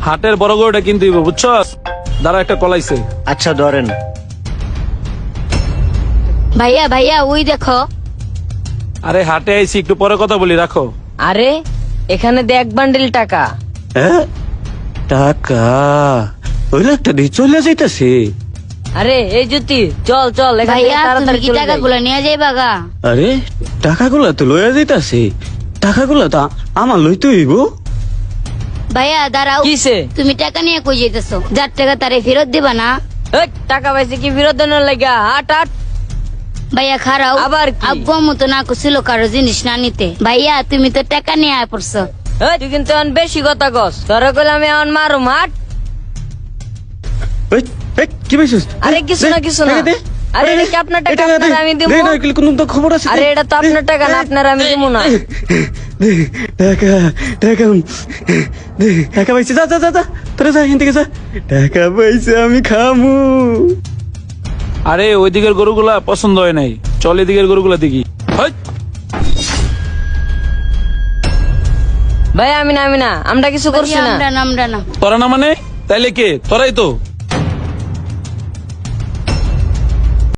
হাটের বড় গরুটা কিনতে হইব, বুঝছো? দাঁড়া, একটা কলাইছে। আচ্ছা ধরেন। ভাইয়া ভাইয়া ওই দেখো। আরে হাটে আইছি, একটু পরে কথা বলি, রাখো। আরে এখানে দেখ বান্ডিল টাকা। হ্যাঁ টাকা ওই লোকটা দিয়ে চলে যাইতাছে। আরে এই জ্যোতি, চল চল এখান থেকে ভাইয়া তুমি তাড়াতাড়ি কি চলে যাই। টাকাগুলো নিয়ে যাইবা গা? আরে টাকাগুলা তো লইয়া যাইতাছে, টাকাগুলা তো আমার লইতে হইব। ভাইয়া দাঁড়াও, কিসে? তুমি টাকা নিয়ে কই যাইতেছো? যার টাকা তারে ফেরত দিবা না? এই, টাকা পাইছে কি ফেরত দেওয়ার লাগা? হাট হাট। ভাইয়া খারাও, আবার কি? আব্বু আম্মু তো না করছিল কারো জিনিস না নিতে। ভাইয়া তুমি তো টাকা নিয়ে আয় পড়ছো। এই, তুই কিন্তু এখন বেশি কথা কস। তোরা কইলে আমি এখন মারুম। হাট। এই, এই, কি পাইছিস? আরে কিছু না, কিছু না। টাকা দে। আরে এটা কি আপনার টাকা? এই টাকা দে। আপনার আমি দিব। দে না, এগুলো কোনো তো খবর আছে? আরে এটা তো আপনার টাকা না, আপনার আমি দিব না। দে, টাকা টাকা দে, টাকা পাইছি। যা যা যা যা, তোরা যা, এখান থেকে যা। টাকা পাইছে, আমি খামু। আরে ওই দিকের গরুগুলা পছন্দ হয় নাই, চল এদিকের গরুগুলা দেখি। হই। ভাই আমি না, আমরা কিছু করছি ভাইয়া, না। আমরা না, আমরা না। তোরা না মানে? তাইলে কে? তোরাই তো।